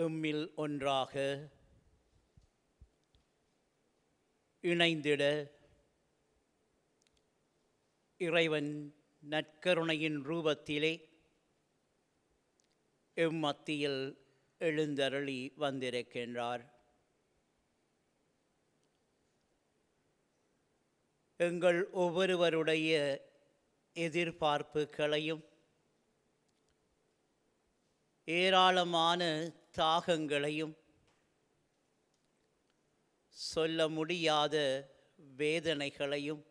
எம்மில் ஒன்றாக இணைந்திட இறைவன் நற்கருணையின் ரூபத்திலே எம்மத்தியில் எழுந்தருளி வந்திருக்கின்றார். எங்கள் ஒவ்வொருவருடைய எதிர்பார்ப்புகளையும் ஏராளமான தாகங்களையும் சொல்ல முடியாத வேதனைகளையும்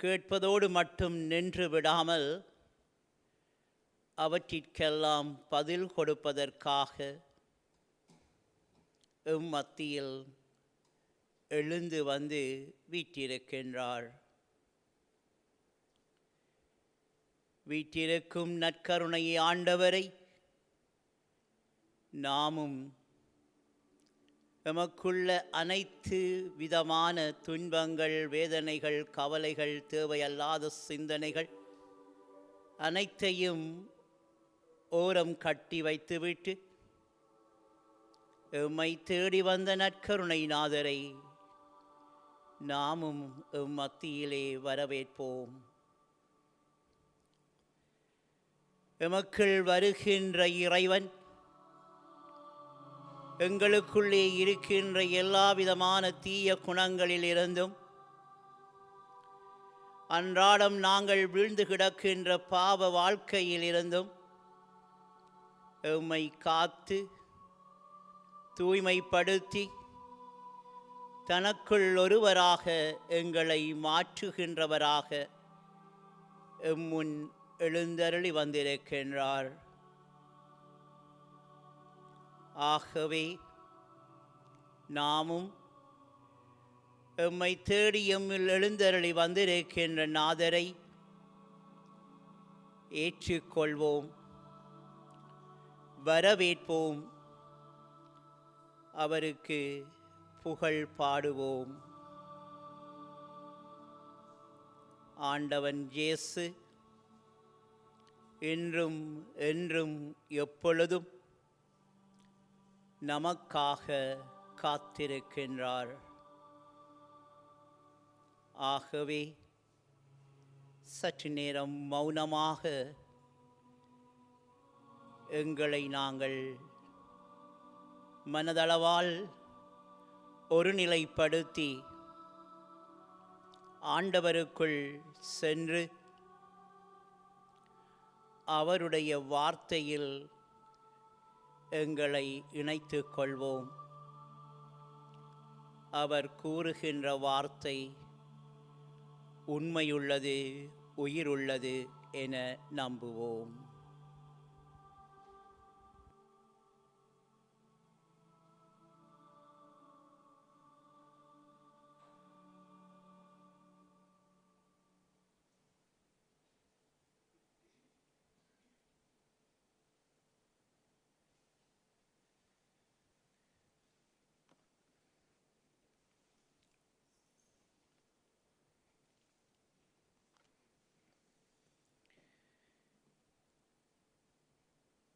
கேட்பதோடு மட்டும் நின்று விடாமல் அவற்றிற்கெல்லாம் பதில் கொடுப்பதற்காக மத்தியில் எழுந்து வந்து வீற்றிருக்கின்றார். வீற்றிருக்கும் நற்கருணை ஆண்டவரை நாமும் எமக்குள்ள அனைத்து விதமான துன்பங்கள், வேதனைகள், கவலைகள், தேவையல்லாத சிந்தனைகள் அனைத்தையும் ஓரம் கட்டி வைத்துவிட்டு எம்மை தேடி வந்த நற்கருணை நாதரை நாமும் மத்தியிலே வரவேற்போம். எமக்குள் வருகின்ற இறைவன் எங்களுக்குள்ளே இருக்கின்ற எல்லா விதமான தீய குணங்களிலிருந்தும் அன்றாடம் நாங்கள் வீழ்ந்து கிடக்கின்ற பாவ வாழ்க்கையிலிருந்தும் எம்மை காத்து தூய்மைப்படுத்தி தனக்குள் ஒருவராக எங்களை மாற்றுகின்றவராக எம்முன் எழுந்தருளி வந்திருக்கின்றார். ஆகவே நாமும் எம்மை தேடி எம்மில் எழுந்தருளி வந்திருக்கின்ற நாதரை ஏற்றுக்கொள்வோம், வரவேற்போம், அவருக்கு புகழ் பாடுவோம். ஆண்டவன் இயேசு இன்றும் என்றும் எப்பொழுதும் நமக்காக காத்திருக்கின்றார். ஆகவே சற்று நேரம் மௌனமாக எங்களை நாங்கள் மனதளவால் ஒருநிலைப்படுத்தி ஆண்டவருக்குள் சென்று அவருடைய வார்த்தையில் எங்களை இணைத்துக் கொள்வோம். அவர் கூறுகின்ற வார்த்தை உண்மையுள்ளது, உயிருள்ளது என நம்புவோம்.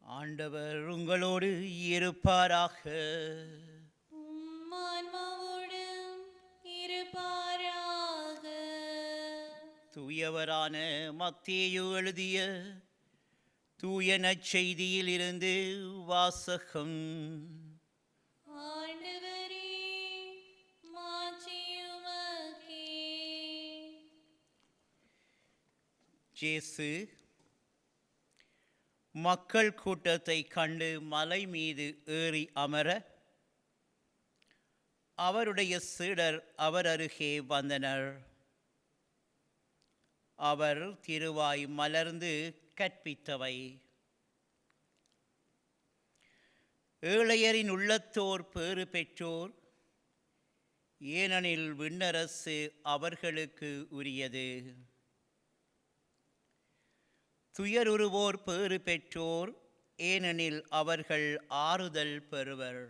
ஆண்டவர் உங்களோடு இருப்பாராக. ஆன்மாவோடும் இருப்பாராக. தூயவரான மத்தேயு எழுதிய தூய நற்செய்தியில் இருந்து வாசகம். ஆண்டவரே, மாட்சி உமக்கே. இயேசு மக்கள் கூட்டத்தை கண்டு மலை மீது ஏறி அமர அவருடைய சீடர் அவர் அருகே வந்தனர். அவர் திருவாய் மலர்ந்து கற்பித்தவை: ஏழையரின் உள்ளத்தோர் பேறு பெற்றோர், ஏனெனில் விண்ணரசு அவர்களுக்கு உரியது. துயருறுவோர் பேறு பெற்றோர், ஏனெனில் அவர்கள் ஆறுதல் பெறுவர்.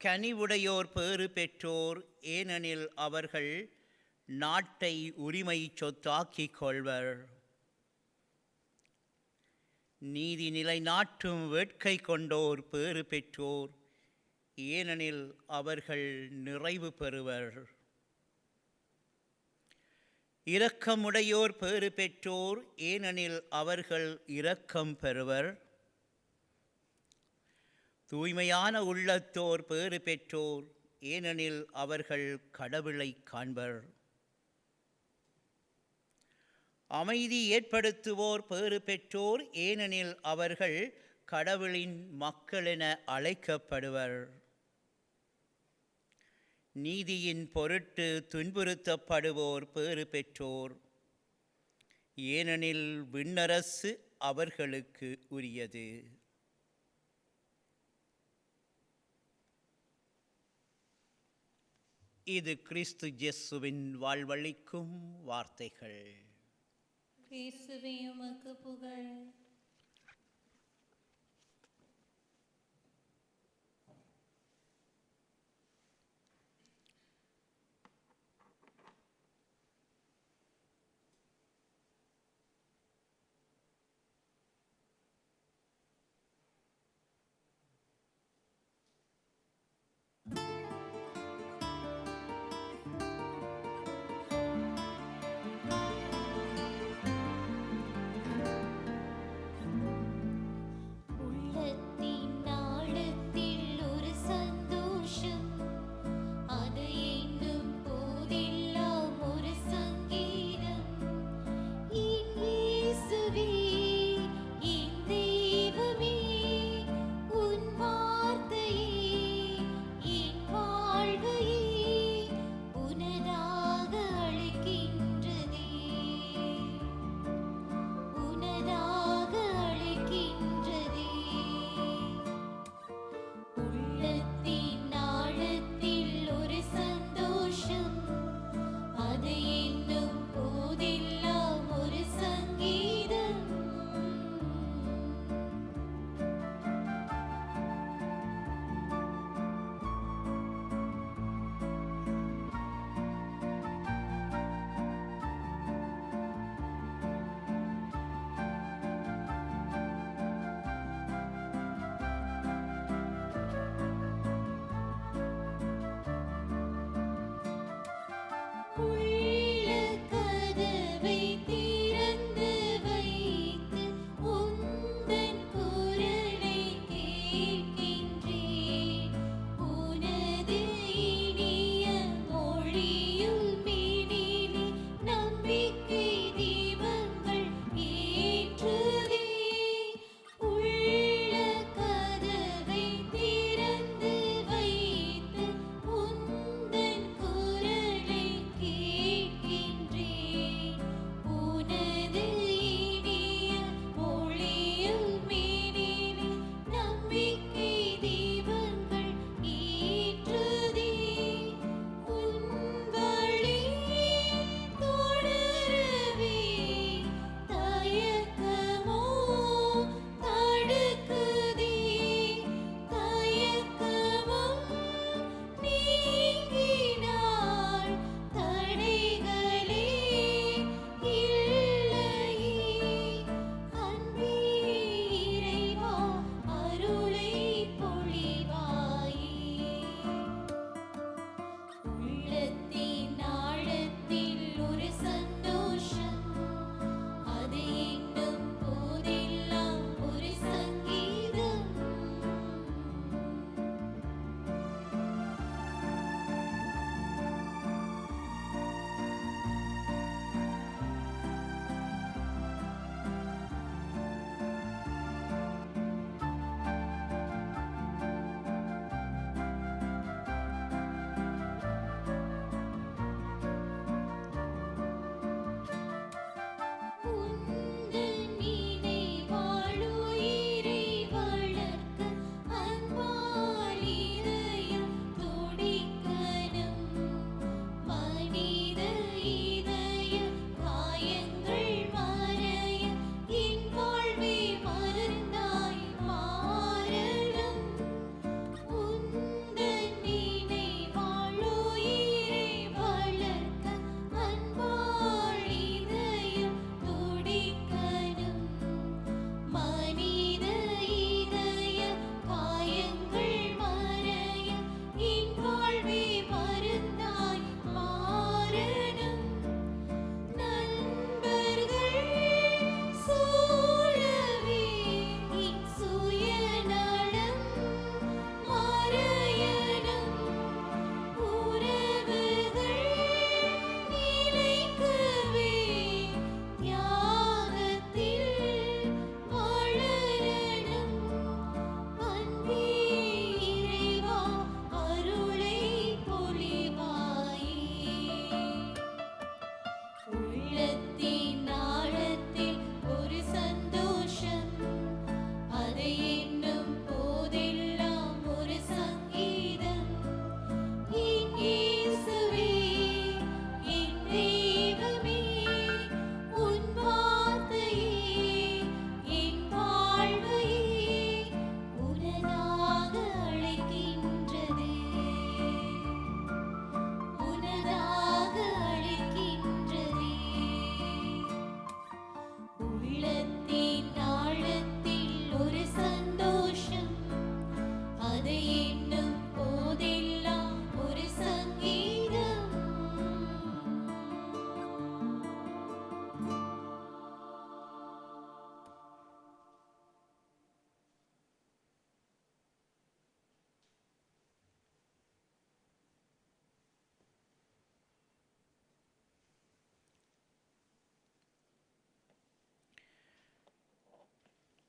கனிவுடையோர் பேறு பெற்றோர், ஏனெனில் அவர்கள் நாட்டை உரிமை சொத்தாக்கிக் கொள்வர். நீதி நிலைநாட்டும் வேட்கை கொண்டோர் பேறு பெற்றோர், ஏனெனில் அவர்கள் நிறைவு பெறுவர். இரக்கமுடையோர் பேறு பெற்றோர், ஏனெனில் அவர்கள் இரக்கம் பெறுவர். தூய்மையான உள்ளத்தோர் பேறு பெற்றோர், ஏனெனில் அவர்கள் கடவுளை காண்பர். அமைதி ஏற்படுத்துவோர் பேறு பெற்றோர், ஏனெனில் அவர்கள் கடவுளின் மக்களென அழைக்கப்படுவர். நீதியின் பொருட்டு துன்புறுத்தப்படுவோர் பேறு பெற்றோர், ஏனெனில் விண்ணரசு அவர்களுக்கு உரியது. இது கிறிஸ்து இயேசுவின் வாழ்வளிக்கும் வார்த்தைகள். கிறிஸ்துவே உமக்கு புகழ்.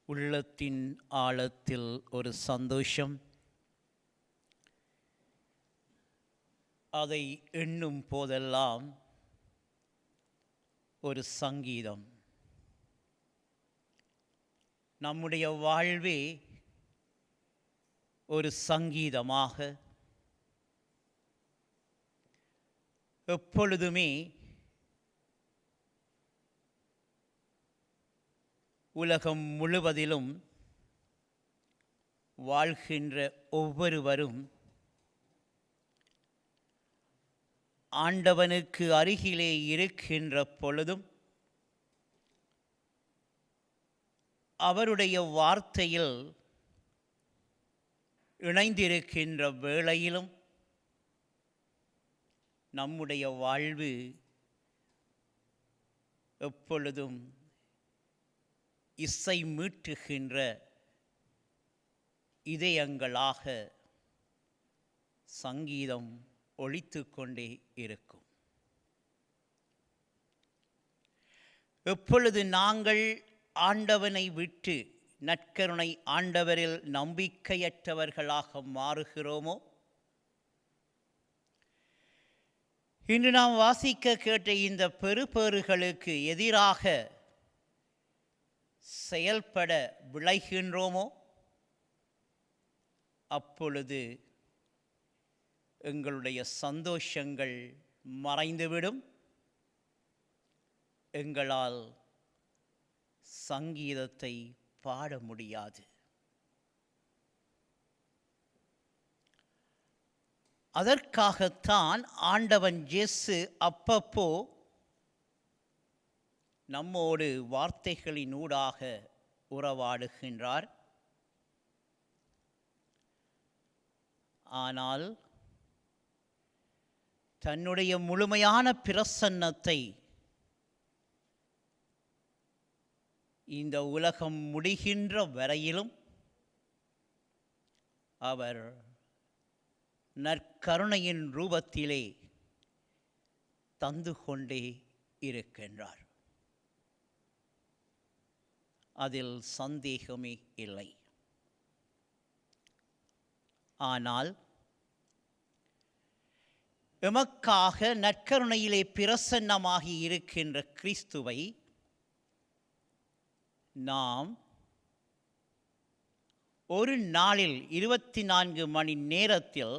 உள்ளத்தின் ஆழத்தில் ஒரு சந்தோஷம். அதை எண்ணும் போதெல்லாம் ஒரு சங்கீதம். நம்முடைய வாழ்வே ஒரு சங்கீதமாக எப்பொழுதுமே உலகம் முழுவதிலும் வாழ்கின்ற ஒவ்வொருவரும் ஆண்டவனுக்கு அருகிலே இருக்கின்ற பொழுதும் அவருடைய வார்த்தையில் இணைந்திருக்கின்ற வேளையிலும் நம்முடைய வாழ்வு எப்பொழுதும் இசை மீட்டுகின்ற இதயங்களாக சங்கீதம் ஒலித்து கொண்டே இருக்கும். எப்பொழுது நாங்கள் ஆண்டவனை விட்டு நற்கருணை ஆண்டவரில் நம்பிக்கையற்றவர்களாக மாறுகிறோமோ, இன்று நாம் வாசிக்க கேட்ட இந்த பெறுபேறுகளுக்கு எதிராக செயல்பட விளைகின்றோமோ, அப்பொழுது எங்களுடைய சந்தோஷங்கள் மறைந்துவிடும். எங்களால் சங்கீதத்தை பாட முடியாது. அதற்காகத்தான் ஆண்டவன் இயேசு அப்பப்போ நம்மோடு வார்த்தைகளினூடாக உறவாடுகின்றார். ஆனால் தன்னுடைய முழுமையான பிரசன்னத்தை இந்த உலகம் முடிகின்ற வரையிலும் அவர் நற்கருணையின் ரூபத்திலே தந்து கொண்டே இருக்கின்றார். அதில் சந்தேகமே இல்லை. ஆனால் எமக்காக நற்கருணையிலே பிரசன்னமாகி இருக்கின்ற கிறிஸ்துவை நாம் ஒரு நாளில் 24 மணி நேரத்தில்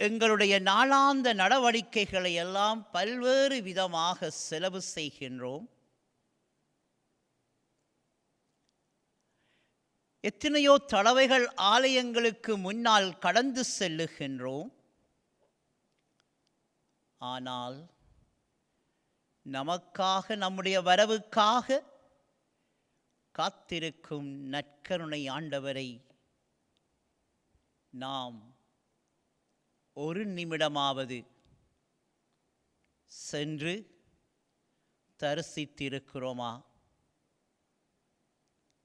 எங்களுடைய நாளாந்த நடவடிக்கைகளை எல்லாம் பல்வேறு விதமாக செலவு செய்கின்றோம். எத்தனையோ தடவைகள் ஆலயங்களுக்கு முன்னால் கடந்து செல்லுகின்றோம். ஆனால் நமக்காக, நம்முடைய வரவுக்காக காத்திருக்கும் நற்கருணை ஆண்டவரை நாம் ஒரு நிமிடமாவது சென்று தரிசித்திருக்கிறோமா?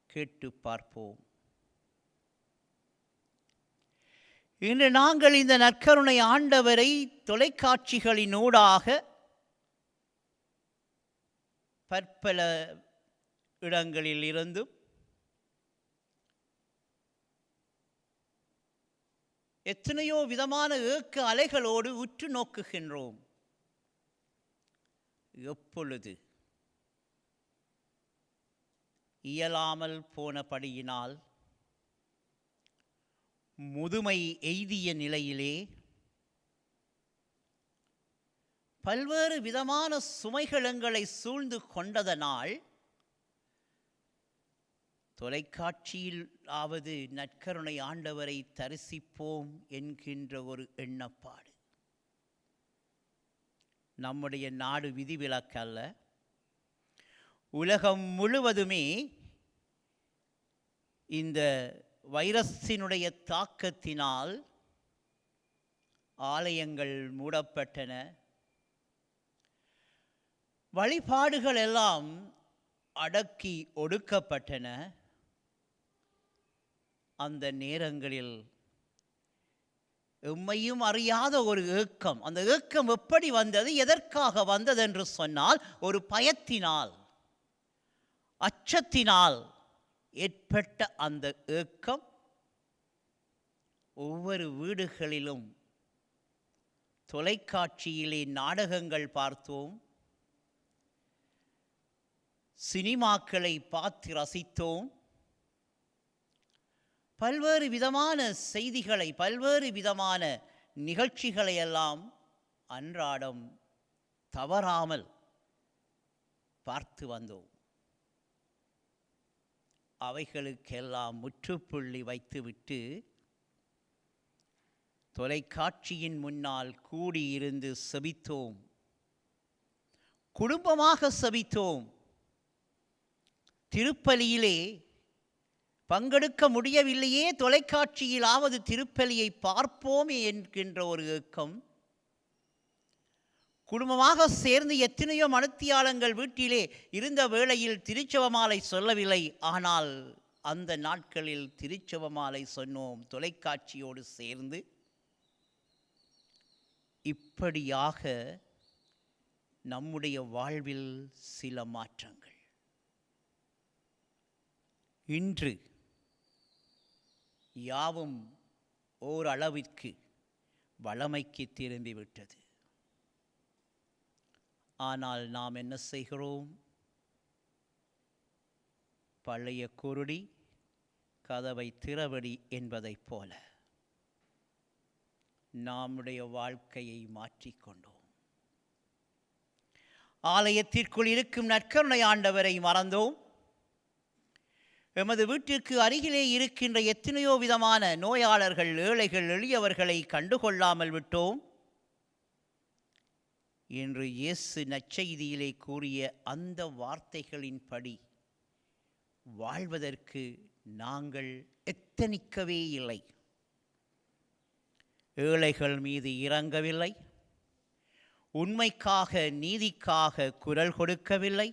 கேட்டு பார்ப்போம். இன்று நாங்கள் இந்த நற்கருணை ஆண்டவரை தொலைக்காட்சிகளினூடாக பற்பல இடங்களில் இருந்தும் எத்தனையோ விதமான ஏக்க அலைகளோடு உற்று நோக்குகின்றோம். எப்பொழுது இயலாமல் போனபடியினால் முதுமை எய்திய நிலையிலே பல்வேறு விதமான சுமைகள் எங்களை சூழ்ந்து கொண்டதனால் தொலைக்காட்சியிலாவது நற்கருணை ஆண்டவரை தரிசிப்போம் என்கின்ற ஒரு எண்ணப்பாடு. நம்முடைய நாடு விதிவிலக்கல்ல. உலகம் முழுவதுமே இந்த வைரஸினுடைய தாக்கத்தினால் ஆலயங்கள் மூடப்பட்டன. வழிபாடுகள் எல்லாம் அடக்கி ஒடுக்கப்பட்டன. அந்த நேரங்களில் எம்மையும் அறியாத ஒரு ஏக்கம். அந்த ஏக்கம் எப்படி வந்தது, எதற்காக வந்தது என்று சொன்னால், ஒரு பயத்தினால். அச்சத்தினால் ஏற்பட்ட அந்த ஏக்கம் ஒவ்வொரு வீடுகளிலும் தொலைக்காட்சியிலே நாடகங்கள் பார்த்தோம், சினிமாக்களை பார்த்து ரசித்தோம், பல்வேறு விதமான செய்திகளை, பல்வேறு விதமான நிகழ்ச்சிகளை எல்லாம் அன்றாடம் தவறாமல் பார்த்து வந்தோம். அவைகளுக்கெல்லாம் முற்றுப்புள்ளி வைத்துவிட்டு தொலைக்காட்சியின் முன்னால் கூடியிருந்து செபித்தோம், குடும்பமாக செபித்தோம். திருப்பலியிலே பங்கெடுக்க முடியவில்லையே, தொலைக்காட்சியிலாவது திருப்பலியை பார்ப்போமே என்கின்ற ஒரு ஏக்கம். குடும்பமாக சேர்ந்து எத்தனையோ மணித்தியாலங்கள் வீட்டிலே இருந்த வேளையில் திருச்செவமாலை சொல்லவில்லை. ஆனால் அந்த நாட்களில் திருச்செவமாலை சொன்னோம் தொலைக்காட்சியோடு சேர்ந்து. இப்படியாக நம்முடைய வாழ்வில் சில மாற்றங்கள். இன்று யாவும் ஓரளவிற்கு வழமைக்கு திரும்பிவிட்டது. ஆனால் நாம் என்ன செய்கிறோம்? பழைய குருடி கதவை திறவடி என்பதைப் போல நம்முடைய வாழ்க்கையை மாற்றிக்கொண்டோம். ஆலயத்திற்குள் இருக்கும் நற்கருணை ஆண்டவரை மறந்தோம். எமது வீட்டிற்கு அருகிலே இருக்கின்ற எத்தனையோ விதமான நோயாளர்கள், ஏழைகள், எளியவர்களை கண்டுகொள்ளாமல் விட்டோம். இன்று இயேசு நற்செய்தியிலே கூறிய அந்த வார்த்தைகளின்படி வாழ்வதற்கு நாங்கள் எத்தனிக்கவே இல்லை. ஏழைகள் மீது இரங்கவில்லை, உண்மைக்காக நீதிக்காக குரல் கொடுக்கவில்லை,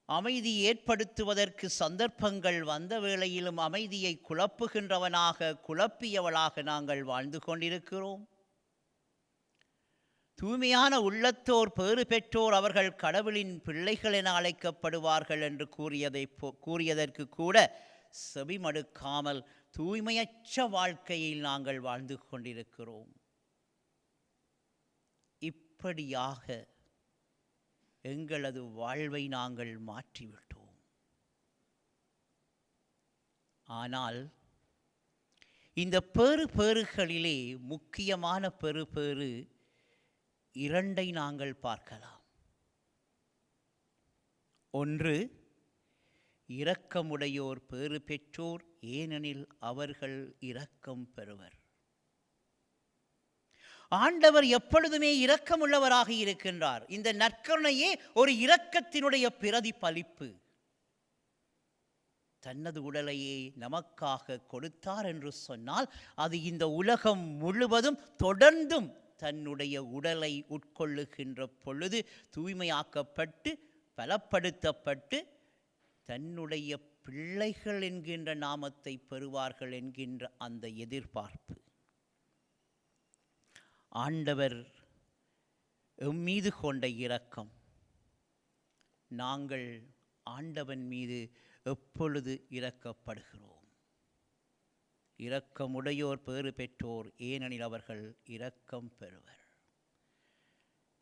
அமைதி ஏற்படுத்துவதற்கு சந்தர்ப்பங்கள் வந்த வேளையிலும் அமைதியை குழப்புகின்றவனாக, குழப்பியவளாக நாங்கள் வாழ்ந்து கொண்டிருக்கிறோம். தூய்மையான உள்ளத்தோர் பேறு பெற்றோர், அவர்கள் கடவுளின் பிள்ளைகள் என அழைக்கப்படுவார்கள் என்று கூறியதற்கு கூட செவிமடுக்காமல் தூய்மையற்ற வாழ்க்கையில் நாங்கள் வாழ்ந்து கொண்டிருக்கிறோம். இப்படியாக எங்களது வாழ்வை நாங்கள் மாற்றிவிட்டோம். ஆனால் இந்த பேறுகளிலே முக்கியமான பெறு இரண்டை நாங்கள் பார்க்கலாம். ஒன்று, இரக்கமுடையோர் பேறு பெற்றோர், ஏனெனில் அவர்கள் இரக்கம் பெறுவர். ஆண்டவர் எப்பொழுதுமே இரக்கமுள்ளவராக இருக்கின்றார். இந்த நற்கருணையே ஒரு இரக்கத்தினுடைய பிரதிபலிப்பு. தனது உடலையே நமக்காக கொடுத்தார் என்று சொன்னால் அது இந்த உலகம் முழுவதும் தொடர்ந்தும் தன்னுடைய உடலை உட்கொள்ளுகின்ற பொழுது தூய்மையாக்கப்பட்டு பலப்படுத்தப்பட்டு தன்னுடைய பிள்ளைகள் என்கின்ற நாமத்தை பெறுவார்கள் என்கின்ற அந்த எதிர்பார்ப்பு. ஆண்டவர் எம்மீது கொண்ட இரக்கம், நாங்கள் ஆண்டவன் மீது எப்பொழுது இரக்கப்படுகிறோம்? இரக்கமுடையோர் பேறு பெற்றோர், ஏனெனில் அவர்கள் இரக்கம் பெறுவர்.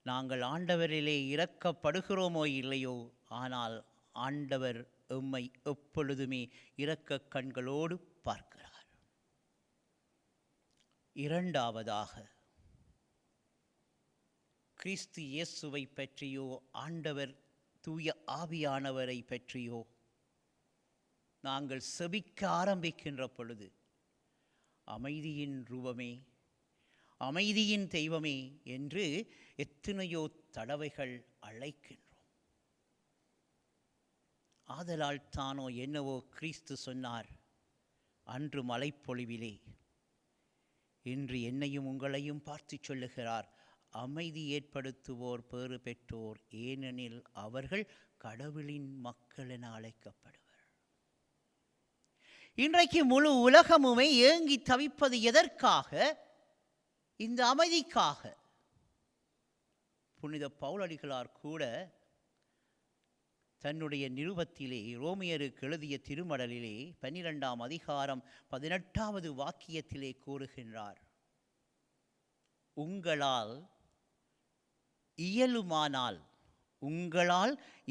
நாங்கள் ஆண்டவரிலே இரக்கப்படுகிறோமோ இல்லையோ, ஆனால் ஆண்டவர் எம்மை எப்பொழுதுமே இரக்க கண்களோடு பார்க்கிறார். இரண்டாவதாக, கிறிஸ்து இயேசுவை பற்றியோ ஆண்டவர் தூய ஆவியானவரை பற்றியோ நாங்கள் செபிக்க ஆரம்பிக்கின்ற பொழுது அமைதியின் ரூபமே, அமைதியின் தெய்வமே என்று எத்தனையோ தடவைகள் அழைக்கின்றோம். ஆதலால் தானோ என்னவோ கிறிஸ்து சொன்னார், அன்று மலைப்பொழிவிலே, இன்று என்னையும் உங்களையும் பார்த்து சொல்லுகிறார், அமைதி ஏற்படுத்துவோர் பேறு பெற்றோர், ஏனெனில் அவர்கள் கடவுளின் மக்கள் என அழைக்கப்படுவர். இன்றைக்கு முழு உலகமுமே ஏங்கி தவிப்பது எதற்காக? இந்த அமைதிக்காக. புனித பவுலடிகளார் கூட தன்னுடைய நிருபத்திலே ரோமியருக்கு எழுதிய திருமடலிலே 12ஆம் அதிகாரம் 18வது வாக்கியத்திலே கூறுகின்றார், உங்களால்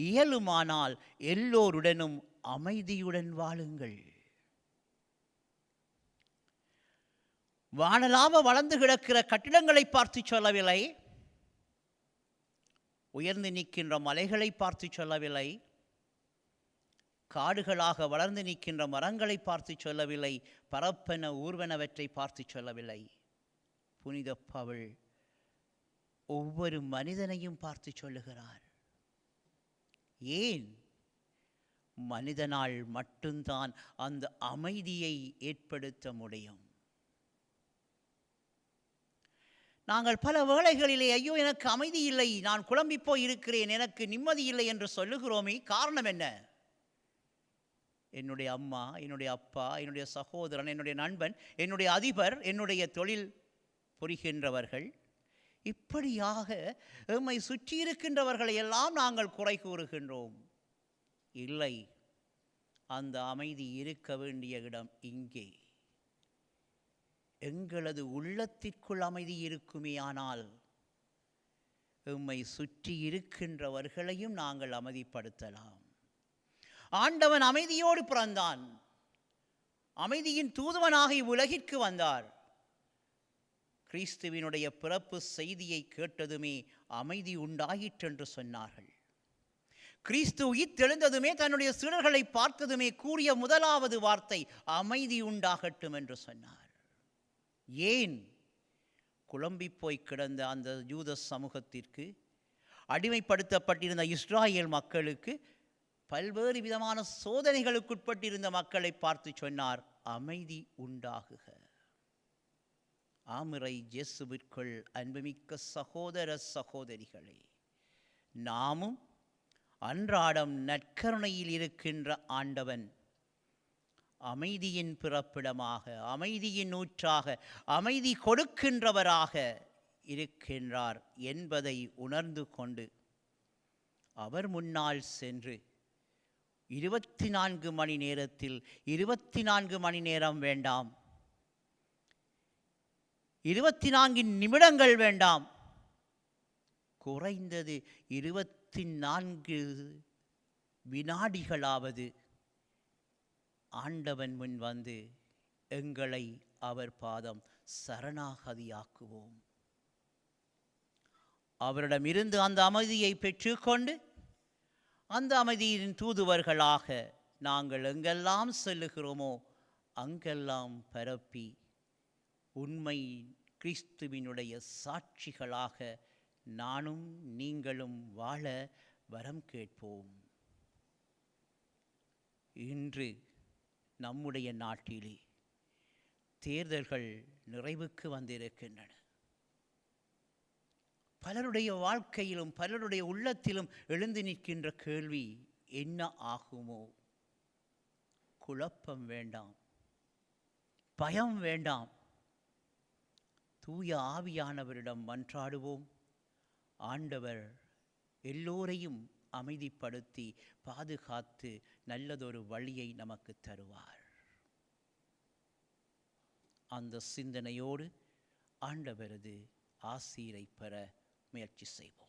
இயலுமானால் எல்லோருடனும் அமைதியுடன் வாழுங்கள். வானலாவ வளர்ந்து கிடக்கிற கட்டிடங்களை பார்த்து சொல்லவில்லை, உயர்ந்து நிற்கின்ற மலைகளை பார்த்து சொல்லவில்லை, காடுகளாக வளர்ந்து நிற்கின்ற மரங்களை பார்த்து சொல்லவில்லை, பரப்பென ஊர்வனவற்றை பார்த்து சொல்லவில்லை. புனித பவுல் ஒவ்வொரு மனிதனையும் பார்த்து சொல்லுகிறார். ஏன்? மனிதனால் மட்டும்தான் அந்த அமைதியை ஏற்படுத்த முடியும். நாங்கள் பல வேளைகளிலே ஐயோ எனக்கு அமைதி இல்லை, நான் குழம்பி போய் இருக்கிறேன், எனக்கு நிம்மதி இல்லை என்று சொல்லுகிறோமே. காரணம் என்ன? என்னுடைய அம்மா, என்னுடைய அப்பா, என்னுடைய சகோதரன், என்னுடைய நண்பன், என்னுடைய அதிபர், என்னுடைய தொழில் புரிகின்றவர்கள், இப்படியாக எம்மை சுற்றி இருக்கின்றவர்களை எல்லாம் நாங்கள் குறை கூறுகின்றோம். இல்லை, அந்த அமைதி இருக்க வேண்டிய இடம் இங்கே. எங்களது உள்ளத்திற்குள் அமைதி இருக்குமே, ஆனால் எம்மை சுற்றி இருக்கின்றவர்களையும் நாங்கள் அமைதிப்படுத்தலாம். ஆண்டவன் அமைதியோடு பிறந்தான், அமைதியின் தூதுவனாக இவ்வுலகிற்கு வந்தார். கிறிஸ்துவினுடைய பிறப்பு செய்தியை கேட்டதுமே அமைதி உண்டாயிற்றென்று சொன்னார்கள். கிறிஸ்து உயிர்த்தெழுந்ததுமே தன்னுடைய சீடர்களை பார்த்ததுமே கூறிய முதலாவது வார்த்தை அமைதி உண்டாகட்டும் என்று சொன்னார். ஏன்? குழம்பி போய் கிடந்த அந்த யூத சமூகத்திற்கு, அடிமைப்படுத்தப்பட்டிருந்த இஸ்ராயேல் மக்களுக்கு, பல்வேறு விதமான சோதனைகளுக்குட்பட்டிருந்த மக்களை பார்த்து சொன்னார், அமைதி உண்டாகுக. ஆமிரை இயேசுவிற்குள் அன்புமிக்க சகோதர சகோதரிகளே, நாமும் அன்றாடம் நற்கருணையில் இருக்கின்ற ஆண்டவன் அமைதியின் பிறப்பிடமாக, அமைதியின் ஊற்றாக, அமைதி கொடுக்கின்றவராக இருக்கின்றார் என்பதை உணர்ந்து கொண்டு அவர் முன்னால் சென்று 24 மணி நேரத்தில் 24 மணி நேரம் வேண்டாம், 24 நிமிடங்கள் வேண்டாம், குறைந்தது 24 வினாடிகளாவது ஆண்டவன் முன் வந்து எங்களை அவர் பாதம் சரணாகதியாக்குவோம். அவரிடமிருந்து அந்த அமைதியை பெற்றுக்கொண்டு அந்த அமைதியின் தூதுவர்களாக நாங்கள் எங்கெல்லாம் செல்லுகிறோமோ அங்கெல்லாம் பரப்பி உண்மை கிறிஸ்துவினுடைய சாட்சிகளாக நானும் நீங்களும் வாழ வரம் கேட்போம். இன்று நம்முடைய நாட்டிலே தேர்தல்கள் நிறைவுக்கு வந்திருக்கின்றன. பலருடைய வாழ்க்கையிலும் பலருடைய உள்ளத்திலும் எழுந்து நிற்கின்ற கேள்வி என்ன ஆகுமோ? குழப்பம் வேண்டாம், பயம் வேண்டாம். தூய ஆவியானவரிடம் மன்றாடுவோம். ஆண்டவர் எல்லோரையும் அமைதிப்படுத்தி பாதுகாத்து நல்லதொரு வழியை நமக்கு தருவார். அந்த சிந்தனையோடு ஆண்டவரது ஆசீரை பெற முயற்சி செய்வோம்.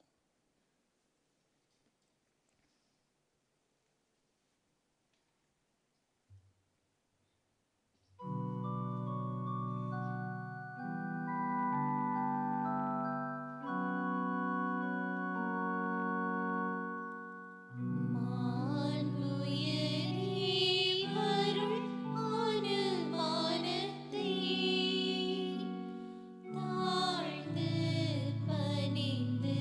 தாழ்ந்து பணிந்து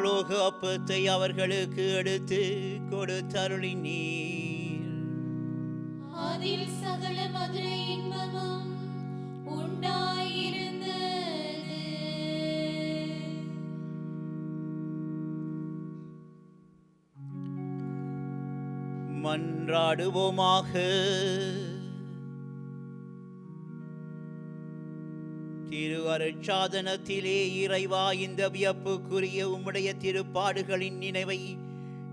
பரலோக அப்பத்தை அவர்களுக்கு எடுத்து கொடுத்தருளினீர். அதில் சகல மதுர இன்பமும் உண்டாயிருந்தது. மன்றாடுவோமாக. திரு அருட்சாதனத்திலே இறைவா, இந்த வியப்புக்குரிய உம்முடைய திருப்பாடுகளின் நினைவை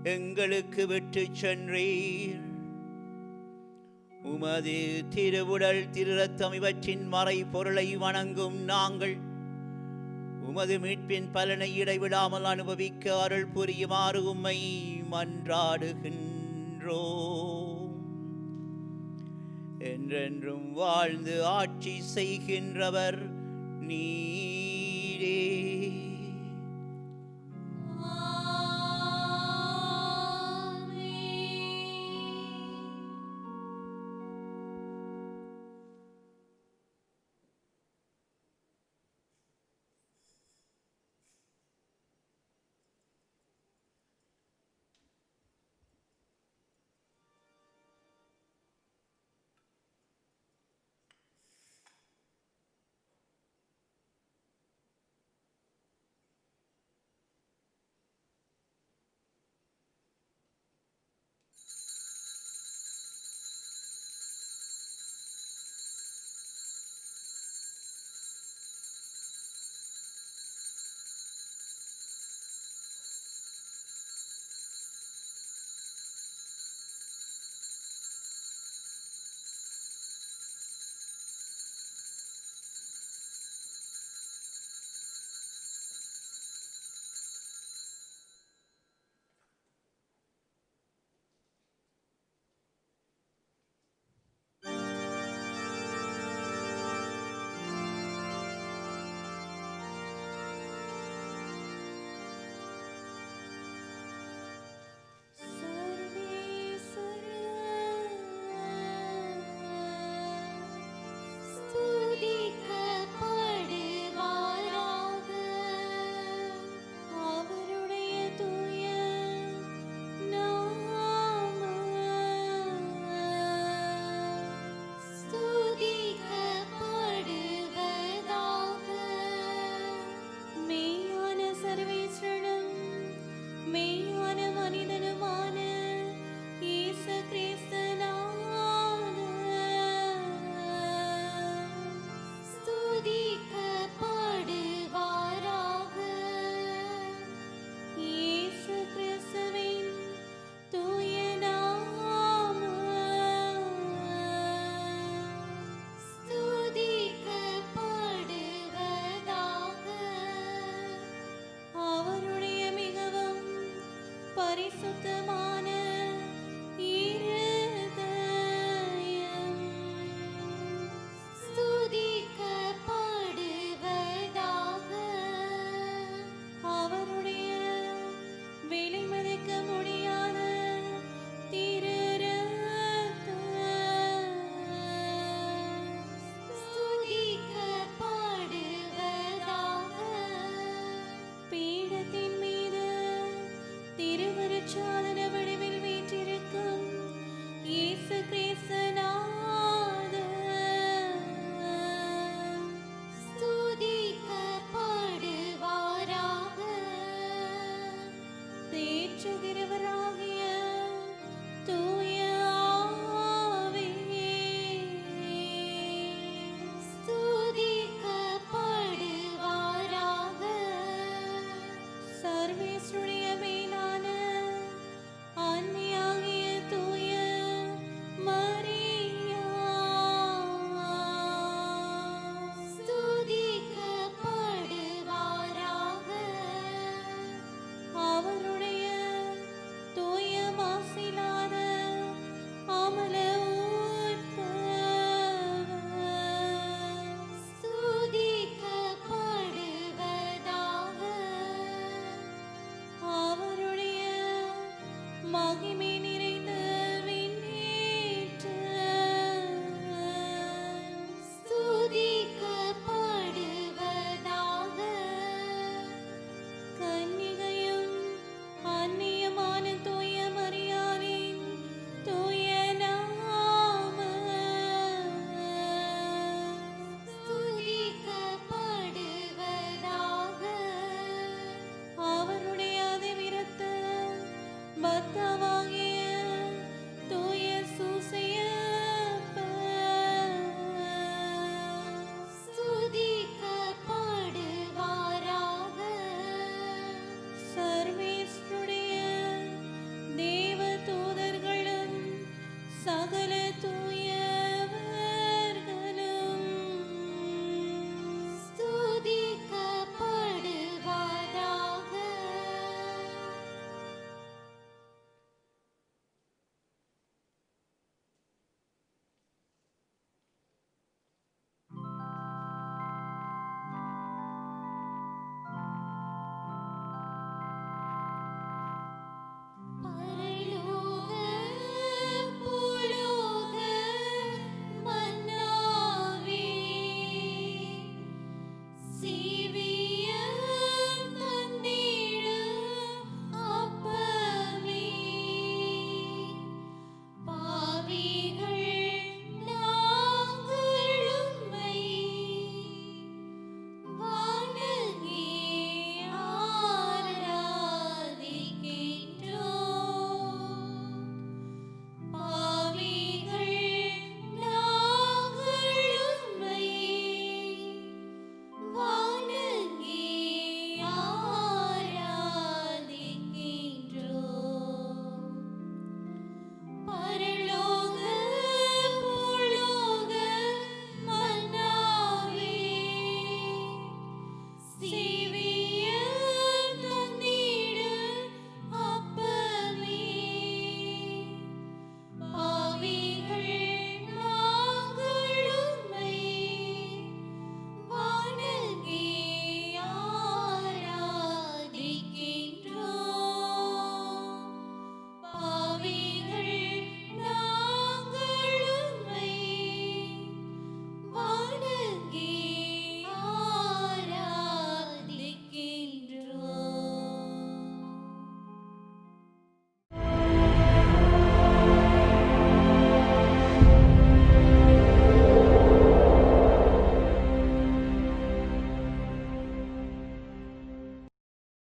எங்களுக்கு விட்டு சென்றீர். உமது திருவுடல் திருரத்தம் இவற்றின் மறை பொருளை வணங்கும் நாங்கள் உமது மீட்பின் பலனை இடைவிடாமல் அனுபவிக்க அருள் புரியுமாறு உம்மை மன்றாடுகின்றோம். என்றென்றும் வாழ்ந்து ஆட்சி செய்கின்றவர் நீரே.